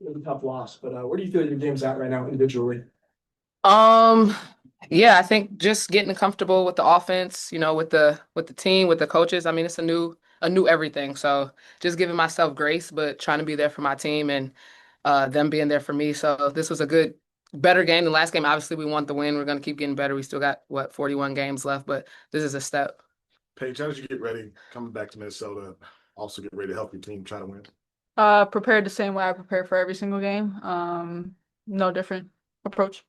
It was a tough loss, but where do you feel your game's at right now individually? Um, yeah, I think just getting comfortable with the offense, with the team, with the coaches. I mean, it's a new everything. So just giving myself grace, but trying to be there for my team and them being there for me. So this was a better game than last game. Obviously, we want the win. We're gonna keep getting better. We still got 41 games left, but this is a step. Paige, how did you get ready coming back to Minnesota? Also get ready to help your team try to win. Prepared the same way I prepare for every single game. No different approach.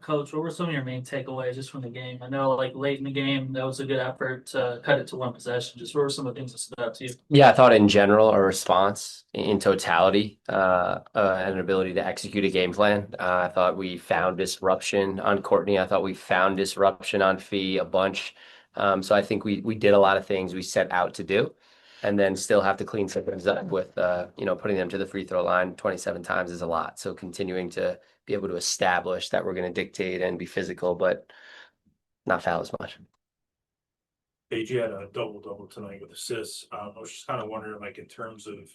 Coach, what were some of your main takeaways just from the game? I know, like late in the game, that was a good effort to cut it to one possession. Just what were some of the things that stood out to you? Yeah, I thought in general, a response in totality, and an ability to execute a game plan. I thought we found disruption on Courtney. I thought we found disruption on Fee a bunch. So I think we did a lot of things we set out to do, and then still have to clean some things up with putting them to the free throw line 27 times is a lot. So continuing to be able to establish that we're going to dictate and be physical, but not foul as much. Paige, you had a double-double tonight with assists. I was just kind of wondering, like, in terms of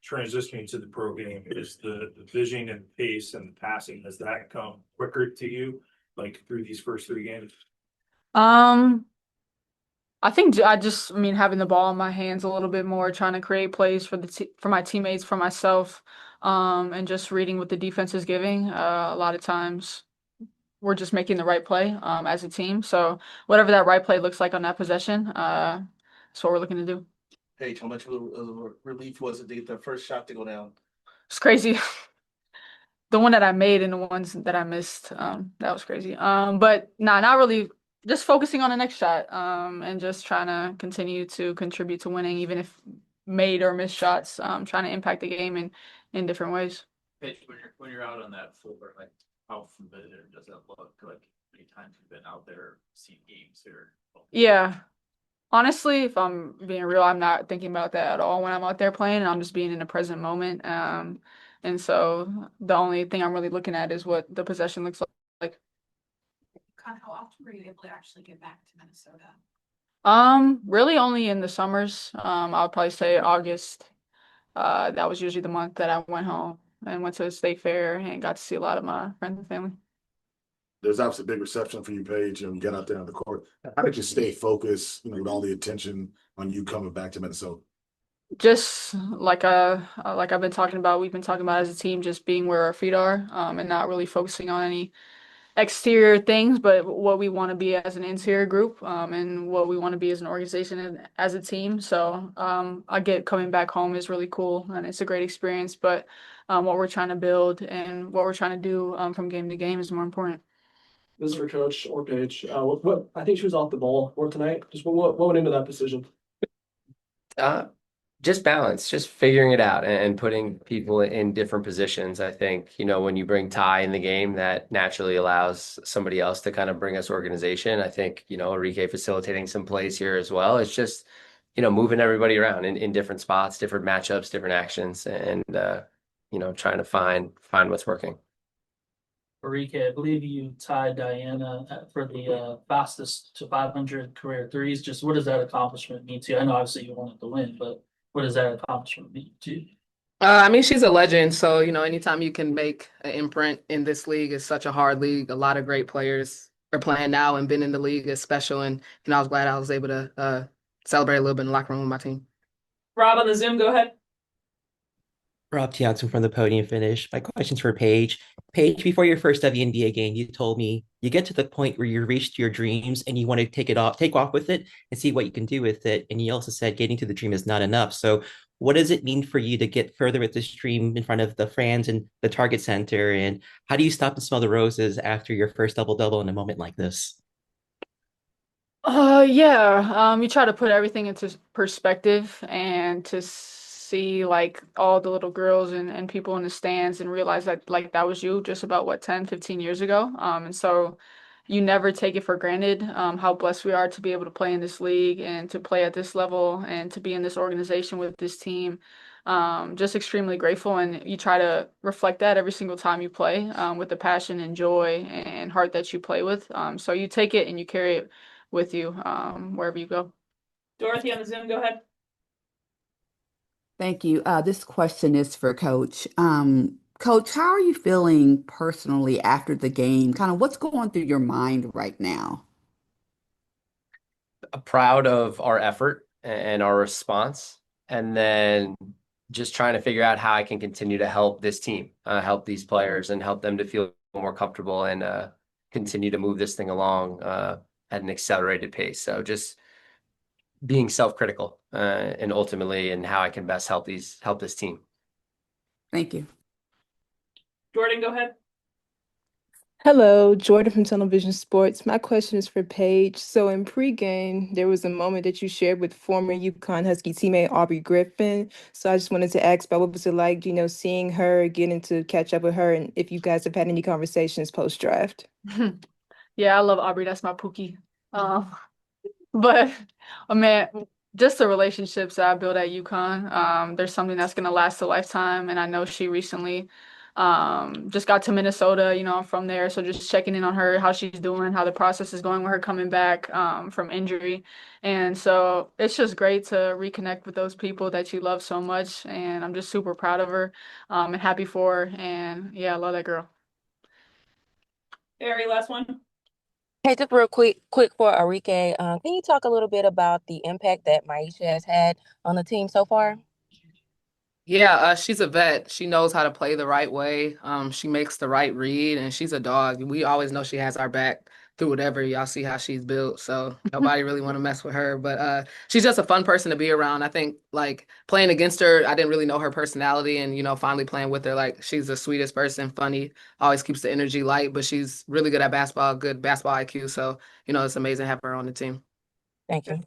transitioning to the pro game, is the vision and pace and the passing, has that come quicker to you, like, through these first three games? Um, I mean, having the ball in my hands a little bit more, trying to create plays for for my teammates, for myself, and just reading what the defense is giving. A lot of times we're just making the right play, as a team. So whatever that right play looks like on that possession, that's what we're looking to do. Paige, how much of a relief was it to get that first shot to go down? It's crazy. The one that I made and the ones that I missed, that was crazy. But nah, not really. Just focusing on the next shot, and just trying to continue to contribute to winning, even if made or missed shots. Trying to impact the game in different ways. Pitch when you're out on that floor, like how familiar does that look? Like many times you've been out there seeing games here. Yeah, honestly, if I'm being real, I'm not thinking about that at all when I'm out there playing. I'm just being in the present moment. And so the only thing I'm really looking at is what the possession looks like. Kind of how often were you able to actually get back to Minnesota? Really only in the summers. I would probably say August. That was usually the month that I went home and went to the state fair and got to see a lot of my friends and family. There's obviously a big reception for you, Paige, and get out there on the court. How did you stay focused, with all the attention on you coming back to Minnesota? Just like I've been talking about, we've been talking about as a team, just being where our feet are, and not really focusing on any exterior things, but what we want to be as an interior group, and what we want to be as an organization and as a team. So I get coming back home is really cool and it's a great experience, but what we're trying to build and what we're trying to do, from game to game is more important. This is for Coach or Paige. What I think she was off the ball for tonight. Just what went into that decision? Uh, just balance, just figuring it out and putting people in different positions. I think, when you bring Ty in the game, that naturally allows somebody else to kind of bring us organization. I think, Arike facilitating some plays here as well. It's just, moving everybody around in different spots, different matchups, different actions, and trying to find what's working. Arike, I believe you tied Diana for the fastest to 500 career threes. Just what does that accomplishment mean to you? I know obviously you wanted to win, but what does that accomplishment mean to you? I mean, she's a legend, so anytime you can make an imprint in this league is such a hard league. A lot of great players are playing now and been in the league is special, and I was glad I was able to celebrate a little bit in the locker room with my team. Rob on the Zoom, go ahead. Rob Tianson from the podium finish. My question's for Paige. Paige, before your first WNBA game, you told me you get to the point where you reached your dreams and you want to take off with it and see what you can do with it. And you also said getting to the dream is not enough. So what does it mean for you to get further with this dream in front of the fans and the Target Center? And how do you stop and smell the roses after your first double-double in a moment like this? Yeah. You try to put everything into perspective and to see like all the little girls and people in the stands and realize that like that was you just about what 10, 15 years ago. And so you never take it for granted, how blessed we are to be able to play in this league and to play at this level and to be in this organization with this team. Just extremely grateful, and you try to reflect that every single time you play, with the passion and joy and heart that you play with. So you take it and you carry it with you, wherever you go. Dorothy on the Zoom, go ahead. Thank you. This question is for Coach. Coach, how are you feeling personally after the game? Kind of what's going through your mind right now? Proud of our effort and our response, and then just trying to figure out how I can continue to help this team, help these players, and help them to feel more comfortable and continue to move this thing along at an accelerated pace. So just being self-critical and ultimately and how I can best help this team. Thank you. Jordan, go ahead. Hello, Jordan from Television Sports. My question is for Paige. So in pregame, there was a moment that you shared with former UConn Husky teammate Aubrey Griffin. So I just wanted to ask about what was it like, seeing her, getting to catch up with her, and if you guys have had any conversations post-draft. Yeah, I love Aubrey. That's my Pookie. But man, just the relationships that I built at UConn, there's something that's gonna last a lifetime. And I know she recently just got to Minnesota, I'm from there. So just checking in on her, how she's doing, how the process is going with her coming back from injury. And so it's just great to reconnect with those people that you love so much. And I'm just super proud of her and happy for her. And yeah, I love that girl. Ari, last one. Hey, just real quick for Arike. Can you talk a little bit about the impact that Maisha has had on the team so far? Yeah, she's a vet. She knows how to play the right way. She makes the right read, and she's a dog. We always know she has our back through whatever. Y'all see how she's built, so nobody really want to mess with her. But she's just a fun person to be around. I think like playing against her, I didn't really know her personality, and finally playing with her, like she's the sweetest person, funny, always keeps the energy light, but she's really good at basketball, good basketball IQ. So it's amazing to have her on the team. Thank you.